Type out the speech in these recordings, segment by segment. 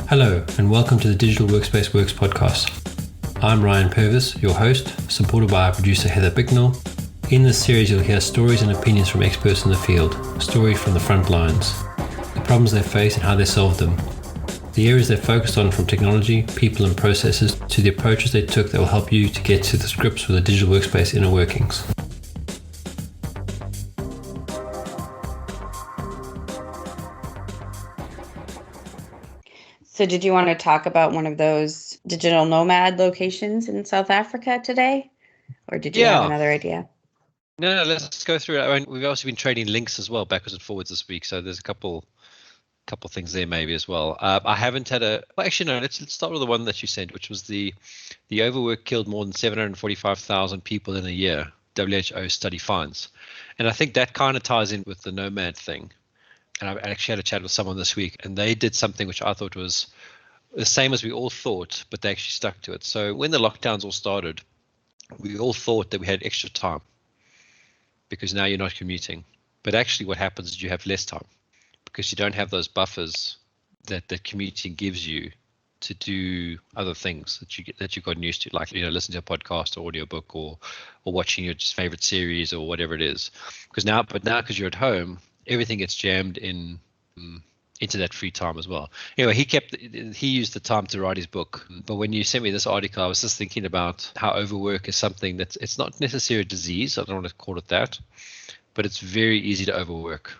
Hello, and welcome to the Digital Workspace Works podcast. I'm Ryan Purvis, your host, supported by our producer Heather Bicknell. In this series, you'll hear stories and opinions from experts in the field, stories from the front lines, the problems they face and how they solved them, the areas they focused on from technology, people and processes, to the approaches they took that will help you to get to the grips with the digital workspace inner workings. So did you want to talk about one of those digital nomad locations in South Africa today? Or did you have another idea? No, let's go through it. I mean, we've also been trading links as well, backwards and forwards this week. So there's a couple things there maybe as well. I haven't had actually, no, let's start with the one that you sent, which was the overwork killed more than 745,000 people in a year, WHO study finds. And I think that kind of ties in with the Nomad thing. And I actually had a chat with someone this week, and they did something which I thought was the same as we all thought, but they actually stuck to it. So when the lockdowns all started, we all thought that we had extra time because now you're not commuting. But actually what happens is you have less time because you don't have those buffers that commuting gives you to do other things that you've gotten used to, like listen to a podcast or audiobook or watching your just favorite series or whatever it is. Because now because you're at home, everything gets jammed into that free time as well. Anyway, he used the time to write his book. But when you sent me this article, I was just thinking about how overwork is something it's not necessarily a disease. I don't want to call it that, but it's very easy to overwork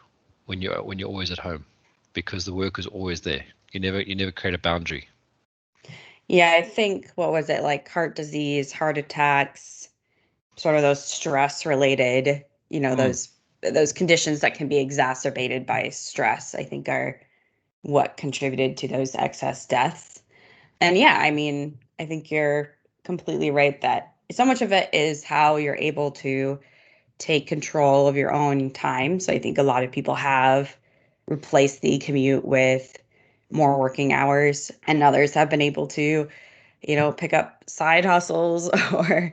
when you're always at home because the work is always there. You never create a boundary. Yeah, I think, what was it, like heart disease, heart attacks, sort of those stress related, those conditions that can be exacerbated by stress, I think are what contributed to those excess deaths. And yeah, I mean, I think you're completely right that so much of it is how you're able to take control of your own time. So I think a lot of people have replaced the commute with more working hours, and others have been able to pick up side hustles or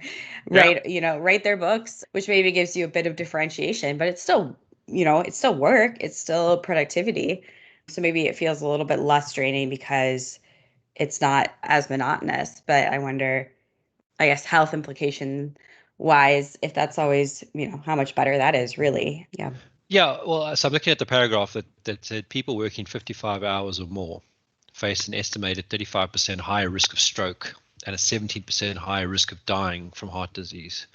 write their books, which maybe gives you a bit of differentiation, but it's still work, it's still productivity. So maybe it feels a little bit less draining because it's not as monotonous. But I wonder, I guess, health implication wise, if that's always, how much better that is really. Yeah. Yeah. Well, so I'm looking at the paragraph that said people working 55 hours or more face an estimated 35% higher risk of stroke and a 17% higher risk of dying from heart disease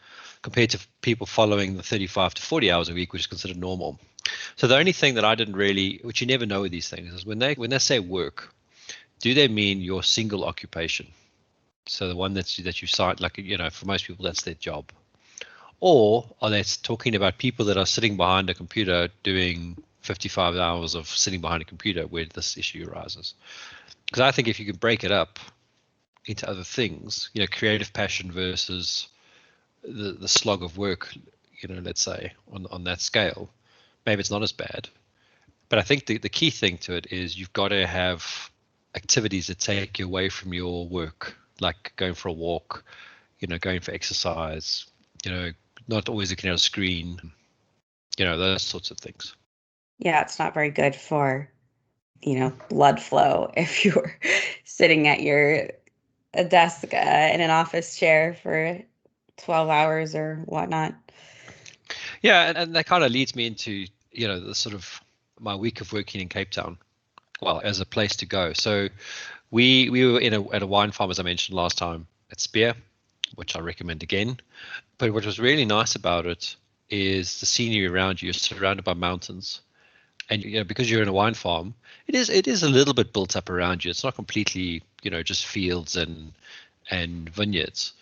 compared to people following the 35 to 40 hours a week, which is considered normal. So the only thing that I didn't really, which you never know with these things, is when they say work, do they mean your single occupation? So the one that you cite, like, for most people, that's their job. Or are they talking about people that are sitting behind a computer doing 55 hours of sitting behind a computer where this issue arises? Because I think if you can break it up into other things, creative passion versus the slog of work, let's say on that scale, maybe it's not as bad. But I think the key thing to it is you've got to have activities that take you away from your work, like going for a walk, going for exercise, not always looking at a screen, those sorts of things. Yeah, it's not very good for, blood flow if you're sitting at your desk in an office chair for 12 hours or whatnot. Yeah, and that kind of leads me into, the sort of my week of working in Cape Town, well, as a place to go. So we were at a wine farm, as I mentioned last time, at Spear, which I recommend again. But what was really nice about it is the scenery around you. You're surrounded by mountains, and because you're in a wine farm, it is a little bit built up around you. It's not completely just fields and vineyards,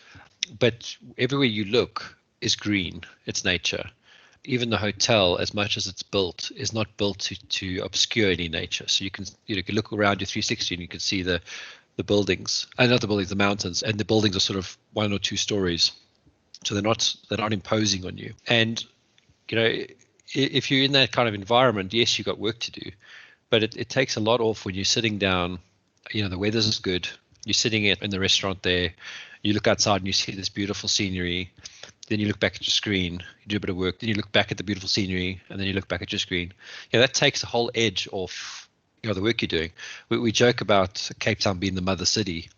but everywhere you look is green. It's nature. Even the hotel, as much as it's built, is not built to obscure any nature. So you can look around your 360 and you can see the buildings, and not the buildings, the mountains, and the buildings are sort of 1 or 2 stories, so they're not imposing on you. And if you're in that kind of environment, yes, you've got work to do, but it takes a lot off when you're sitting down. The weather's good. You're sitting in the restaurant there. You look outside and you see this beautiful scenery. Then you look back at your screen, you do a bit of work, then you look back at the beautiful scenery, and then you look back at your screen. That takes the whole edge off the work you're doing. We joke about Cape Town being the mother city.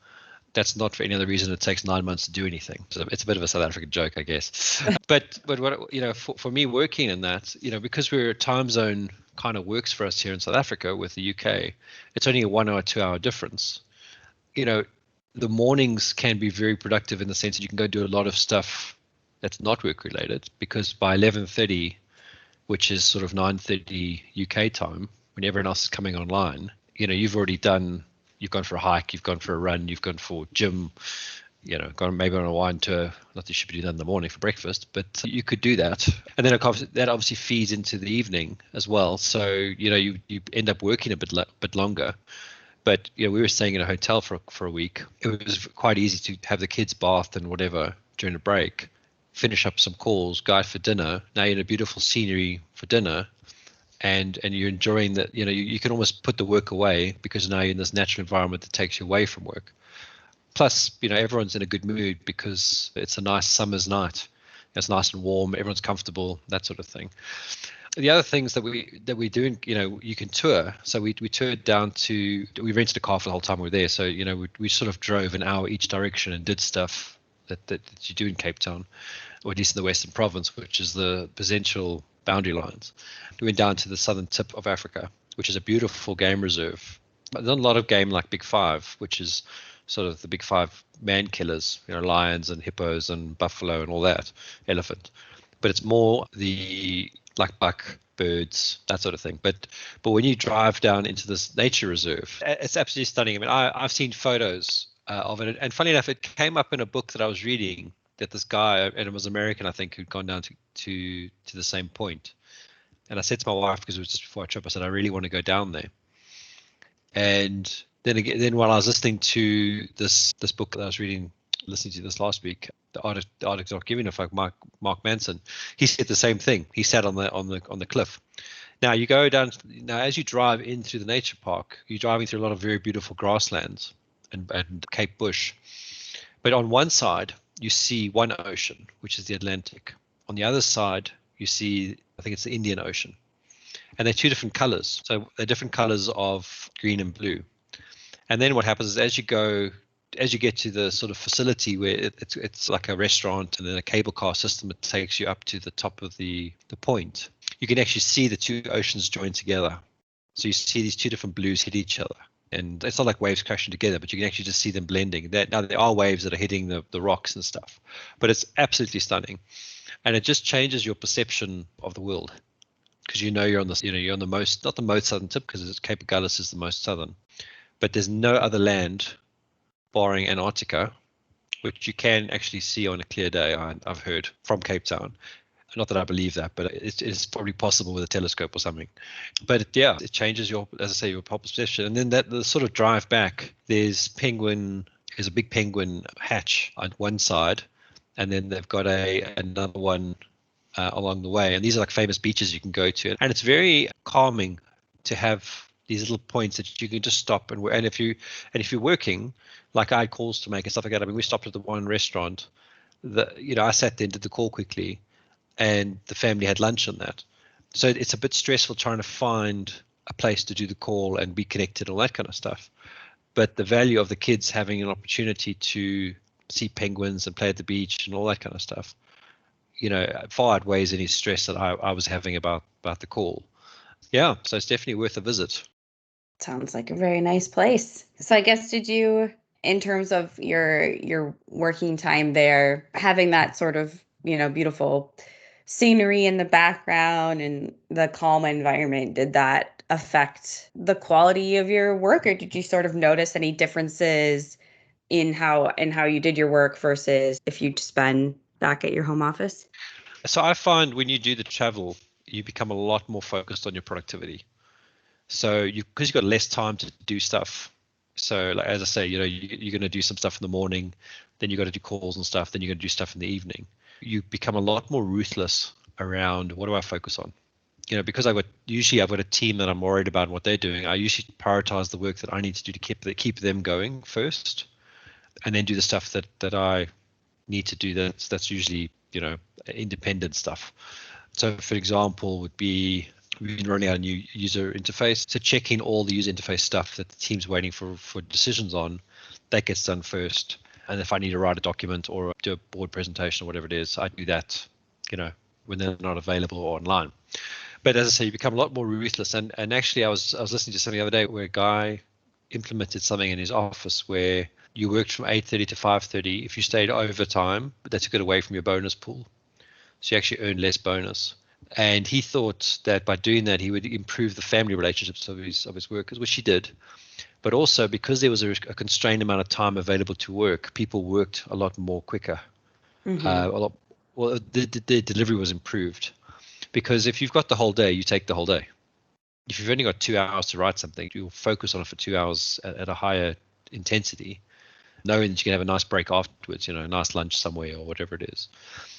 That's not for any other reason. It takes 9 months to do anything. So it's a bit of a South African joke, I guess. but what, for me working in that, because we're a time zone kind of works for us here in South Africa with the UK, it's only a 1 hour, 2 hour difference. The mornings can be very productive in the sense that you can go do a lot of stuff that's not work related, because by 11:30, which is sort of 9:30 UK time, when everyone else is coming online, you've gone for a hike, you've gone for a run, you've gone for gym, gone maybe on a wine tour. Not that you should be doing that in the morning for breakfast, but you could do that. And then that obviously feeds into the evening as well. So, you end up working a bit longer. But we were staying in a hotel for a week. It was quite easy to have the kids bathed and whatever during a break, finish up some calls, go out for dinner. Now you're in a beautiful scenery for dinner, and you're enjoying that. You can almost put the work away because now you're in this natural environment that takes you away from work. Plus, everyone's in a good mood because it's a nice summer's night. It's nice and warm. Everyone's comfortable, that sort of thing. The other things that we do, you can tour. So we toured down we rented a car for the whole time we were there. So, we sort of drove an hour each direction and did stuff that you do in Cape Town, or at least in the Western Province, which is the potential boundary lines. We went down to the southern tip of Africa, which is a beautiful game reserve. But not a lot of game like Big Five, which is sort of the Big Five man killers, lions and hippos and buffalo and all that, elephant. But it's more like buck, birds, that sort of thing. But when you drive down into this nature reserve, it's absolutely stunning. I mean, I've seen photos of it, and funny enough, it came up in a book that I was reading, that this guy, and it was American, I think, who'd gone down to the same point. And I said to my wife, because it was just before our trip, I said, I really want to go down there. And then while I was listening to this book that I was listening to this last week, the Arctic documentary of Mark Manson, he said the same thing. He sat on the cliff. Now you go down. Now as you drive in through the nature park, you're driving through a lot of very beautiful grasslands and Cape Bush. But on one side you see one ocean, which is the Atlantic. On the other side you see, I think it's the Indian Ocean, and they're two different colors. So they're different colors of green and blue. And then what happens is as you get to the sort of facility where it's like a restaurant and then a cable car system that takes you up to the top of the point, you can actually see the two oceans join together. So you see these two different blues hit each other. And it's not like waves crashing together, but you can actually just see them blending. Now there are waves that are hitting the rocks and stuff, but it's absolutely stunning. And it just changes your perception of the world, because you're on the most, not the most southern tip, because Cape Agulhas is the most southern, but there's no other land barring Antarctica, which you can actually see on a clear day, I've heard, from Cape Town. Not that I believe that, but it's probably possible with a telescope or something. But yeah, it changes your whole perception. And then the sort of drive back, there's a big penguin hatch on one side, and then they've got another one along the way. And these are like famous beaches you can go to. And it's very calming to have these little points that you can just stop and if you're working, like I had calls to make and stuff like that. I mean, we stopped at the one restaurant I sat there and did the call quickly, and the family had lunch on that. So it's a bit stressful trying to find a place to do the call and be connected, all that kind of stuff. But the value of the kids having an opportunity to see penguins and play at the beach and all that kind of stuff, far outweighs any stress that I was having about the call. Yeah, so it's definitely worth a visit. Sounds like a very nice place. So I guess, did you, in terms of your working time there, having that sort of, beautiful scenery in the background and the calm environment, did that affect the quality of your work, or did you sort of notice any differences in how you did your work versus if you'd spend back at your home office? So I find when you do the travel, you become a lot more focused on your productivity. So because you've got less time to do stuff. So like, as I say, you're going to do some stuff in the morning, then you got to do calls and stuff, then you're going to do stuff in the evening. You become a lot more ruthless around what do I focus on? Because I've got a team that I'm worried about what they're doing. I usually prioritize the work that I need to do to keep them going first, and then do the stuff that I need to do. That's usually independent stuff. So for example, would be we've been rolling out a new user interface. So checking all the user interface stuff that the team's waiting for decisions on, that gets done first. And if I need to write a document or do a board presentation or whatever it is, I do that, when they're not available or online. But as I say, you become a lot more ruthless. And actually, I was listening to something the other day where a guy implemented something in his office where you worked from 8:30 to 5:30. If you stayed overtime, they took it away from your bonus pool. So you actually earned less bonus. And he thought that by doing that, he would improve the family relationships of his workers, which he did. But also because there was a constrained amount of time available to work, people worked a lot more quicker. The delivery was improved. Because if you've got the whole day, you take the whole day. If you've only got 2 hours to write something, you'll focus on it for 2 hours at a higher intensity, knowing that you can have a nice break afterwards, a nice lunch somewhere or whatever it is.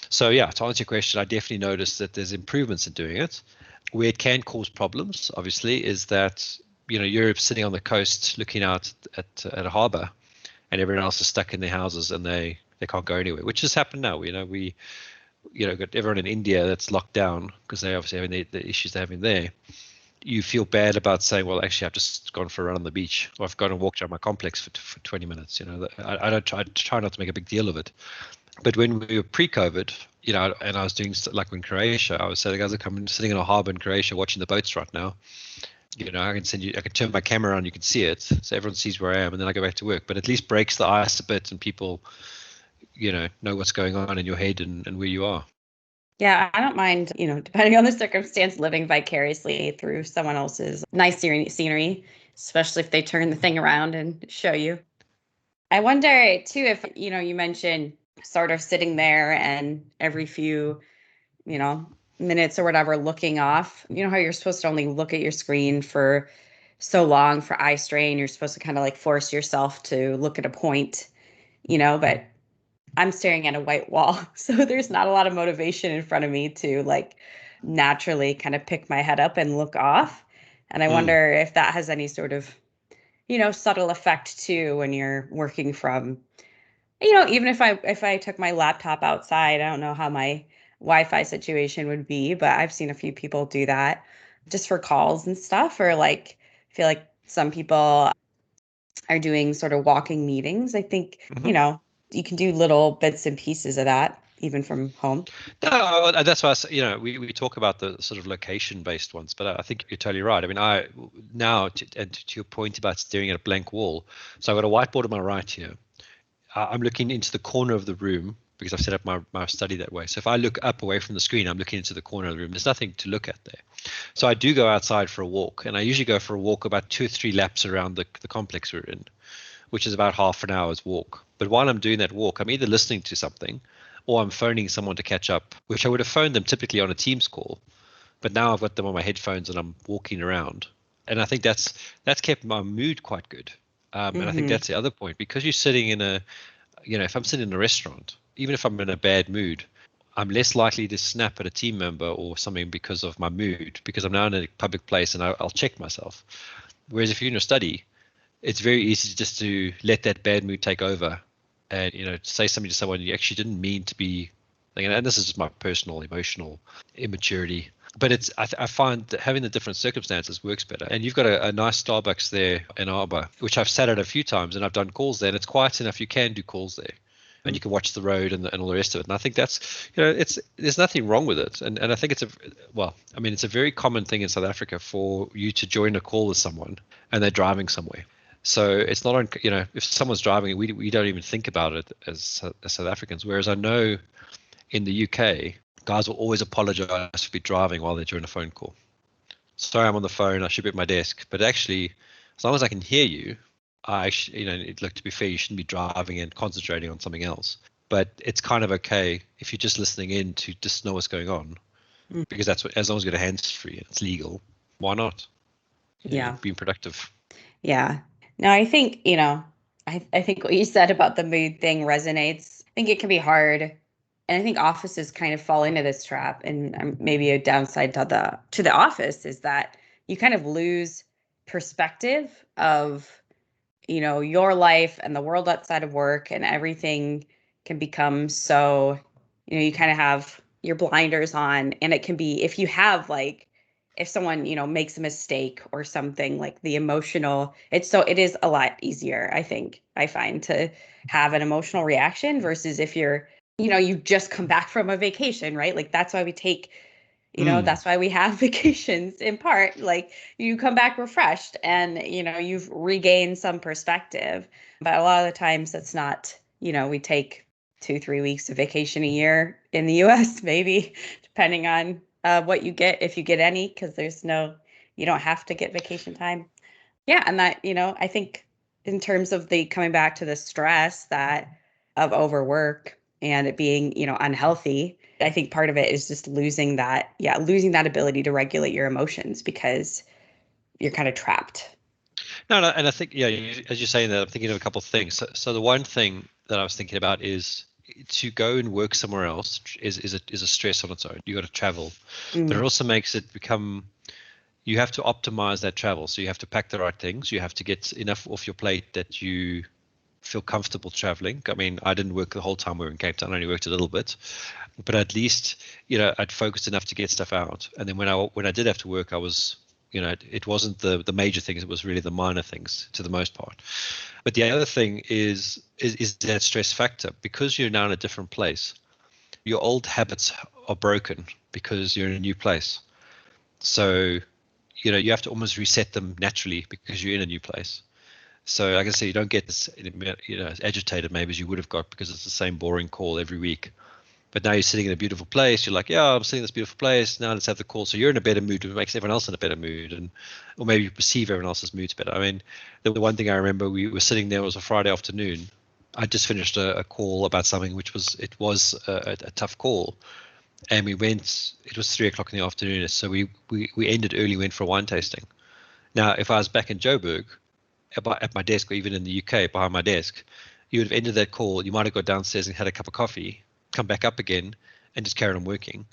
So yeah, to answer your question, I definitely noticed that there's improvements in doing it. Where it can cause problems, obviously, is that you're sitting on the coast looking out at a harbour, and everyone else is stuck in their houses and they can't go anywhere, which has happened now. We got everyone in India that's locked down because they obviously having the issues they're having there. You feel bad about saying, well, actually, I've just gone for a run on the beach, or I've gone and walked around my complex for 20 minutes. I try not to make a big deal of it. But when we were pre-COVID, and I was doing like in Croatia, I was saying, guys, I'm sitting in a harbor in Croatia watching the boats right now. I can turn my camera on, you can see it, so everyone sees where I am, and then I go back to work. But at least breaks the ice a bit, and people, know what's going on in your head and where you are. Yeah, I don't mind, depending on the circumstance, living vicariously through someone else's nice scenery, especially if they turn the thing around and show you. I wonder too if, you mentioned sort of sitting there and every few, minutes or whatever looking off, how you're supposed to only look at your screen for so long for eye strain. You're supposed to kind of like force yourself to look at a point, but I'm staring at a white wall. So there's not a lot of motivation in front of me to like naturally kind of pick my head up and look off. And I wonder if that has any sort of, subtle effect too when you're working from, even if I took my laptop outside, I don't know how my Wi-Fi situation would be, but I've seen a few people do that just for calls and stuff, or like I feel like some people are doing sort of walking meetings. I think, you can do little bits and pieces of that even from home. No, that's why we talk about the sort of location-based ones, but I think you're totally right. I mean, and to your point about staring at a blank wall, so I've got a whiteboard on my right here. I'm looking into the corner of the room because I've set up my study that way. So if I look up away from the screen, I'm looking into the corner of the room. There's nothing to look at there. So I do go outside for a walk, and I usually go for a walk about 2 or 3 laps around the complex we're in, which is about half an hour's walk. But while I'm doing that walk, I'm either listening to something or I'm phoning someone to catch up, which I would have phoned them typically on a Teams call. But now I've got them on my headphones and I'm walking around. And I think that's kept my mood quite good. And I think that's the other point, because you're sitting in if I'm sitting in a restaurant, even if I'm in a bad mood, I'm less likely to snap at a team member or something because of my mood, because I'm now in a public place and I'll check myself. Whereas if you're in a study, it's very easy just to let that bad mood take over and, say something to someone you actually didn't mean to be. And this is just my personal emotional immaturity. But I find that having the different circumstances works better. And you've got a nice Starbucks there in Arbor, which I've sat at a few times and I've done calls there, and it's quiet enough. You can do calls there and you can watch the road and all the rest of it. And I think that's, there's nothing wrong with it. And I think it's a very common thing in South Africa for you to join a call with someone and they're driving somewhere. So it's not, if someone's driving, we don't even think about it as South Africans. Whereas I know in the UK, guys will always apologize for driving while they're doing a phone call. Sorry, I'm on the phone. I should be at my desk. But actually, as long as I can hear you, I actually, look, to be fair, you shouldn't be driving and concentrating on something else. But it's kind of okay if you're just listening in to just know what's going on, because that's what, as long as you get a hands-free and it's legal, why not? Being productive. Yeah. No, I think, I think what you said about the mood thing resonates. I think it can be hard. And I think offices kind of fall into this trap. And maybe a downside to the office is that you kind of lose perspective of, your life and the world outside of work, and everything can become so, you kind of have your blinders on, and it can be, if you have like if someone, makes a mistake or something, like the emotional, it is a lot easier, I think, I find, to have an emotional reaction versus if you're, you've just come back from a vacation, right? Like that's why we take, that's why we have vacations in part. Like you come back refreshed and, you've regained some perspective. But a lot of the times that's not, we take 2-3 weeks of vacation a year in the US, maybe, depending on what you get, if you get any, because you don't have to get vacation time. Yeah. And that, I think in terms of the coming back to the stress of overwork and it being, unhealthy, I think part of it is just losing that ability to regulate your emotions because you're kind of trapped. No, and I think, as you're saying that, I'm thinking of a couple of things. So the one thing that I was thinking about is to go and work somewhere else is a stress on its own. You got to travel, but it also makes it become, you have to optimize that travel. So you have to pack the right things. You have to get enough off your plate that you feel comfortable traveling. I mean, I didn't work the whole time we were in Cape Town. I only worked a little bit, but at least, I'd focused enough to get stuff out. And then when I did have to work, I was, it wasn't the major things. It was really the minor things to the most part. But the other thing is that stress factor. Because you're now in a different place, your old habits are broken because you're in a new place. So, you have to almost reset them naturally because you're in a new place. So like I say, you don't get this, as agitated maybe as you would have got because it's the same boring call every week. But now you're sitting in a beautiful place. You're like, yeah, I'm sitting in this beautiful place. Now let's have the call. So you're in a better mood. It makes everyone else in a better mood. Or maybe you perceive everyone else's moods better. I mean, the one thing I remember, we were sitting there, it was a Friday afternoon. I just finished a call about something which was a tough call. And we went, it was 3:00 in the afternoon. So we ended early, went for a wine tasting. Now, if I was back in Joburg, at my desk, or even in the UK behind my desk, you would have ended that call. You might have got downstairs and had a cup of coffee, come back up again, and just carried on working.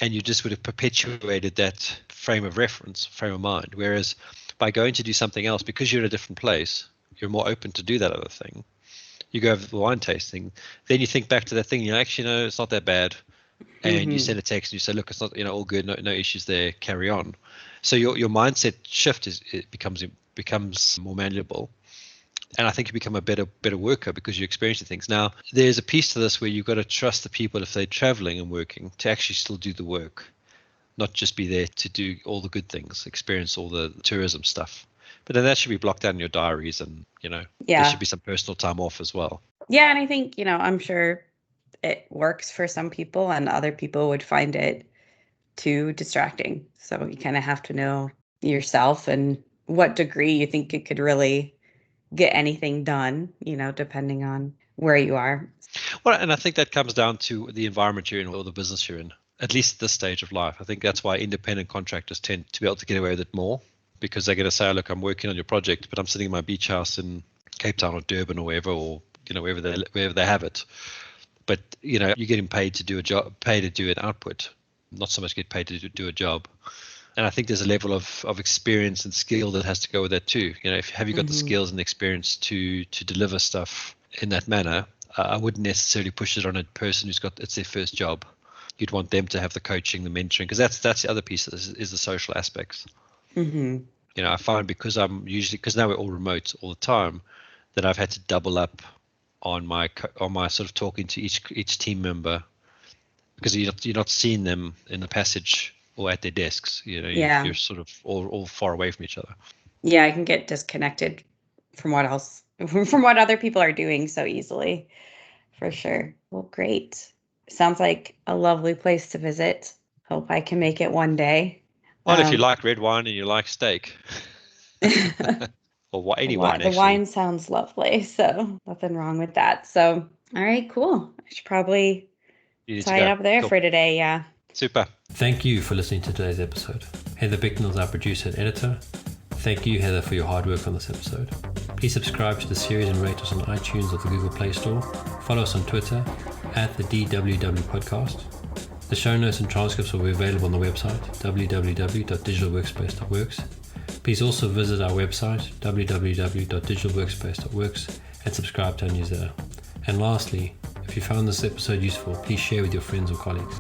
And you just would have perpetuated that frame of reference, frame of mind. Whereas by going to do something else, because you're in a different place, you're more open to do that other thing. You go over the wine tasting, then you think back to that thing. You actually know it's not that bad, and you send a text and you say, look, it's not, all good, no issues there, carry on. So your mindset shift becomes more manageable, and I think you become a better worker because you're experiencing things. Now, there's a piece to this where you've got to trust the people, if they're traveling and working, to actually still do the work, not just be there to do all the good things, experience all the tourism stuff. But then that should be blocked out in your diaries, and there should be some personal time off as well. Yeah, and I think I'm sure it works for some people, and other people would find it too distracting. So you kind of have to know yourself and what degree you think it could really get anything done, depending on where you are. Well, and I think that comes down to the environment you're in or the business you're in, at least at this stage of life. I think that's why independent contractors tend to be able to get away with it more, because they're going to say, look, I'm working on your project, but I'm sitting in my beach house in Cape Town or Durban or wherever, or wherever they have it. But you're getting paid to do a job, paid to do an output, not so much get paid to do a job. And I think there's a level of experience and skill that has to go with that too. Have you got the skills and experience to deliver stuff in that manner? I wouldn't necessarily push it on a person it's their first job. You'd want them to have the coaching, the mentoring, because that's the other piece is the social aspects. I find because now we're all remote all the time, that I've had to double up on my sort of talking to each team member, because you're not seeing them in the passage or at their desks. You're sort of all far away from each other. Yeah, I can get disconnected from what other people are doing so easily, for sure. Well, great. Sounds like a lovely place to visit. Hope I can make it one day. Well, if you like red wine and you like steak, or any wine, actually. The wine sounds lovely, so nothing wrong with that. So, all right, cool. I should probably tie it up there for today. Yeah. Super. Thank you for listening to today's episode. Heather Bicknell is our producer and editor. Thank you, Heather, for your hard work on this episode. Please subscribe to the series and rate us on iTunes or the Google Play Store. Follow us on Twitter at the DWW podcast. The show notes and transcripts will be available on the website www.digitalworkspace.works. Please also visit our website www.digitalworkspace.works and subscribe to our newsletter. And lastly, if you found this episode useful, please share with your friends or colleagues.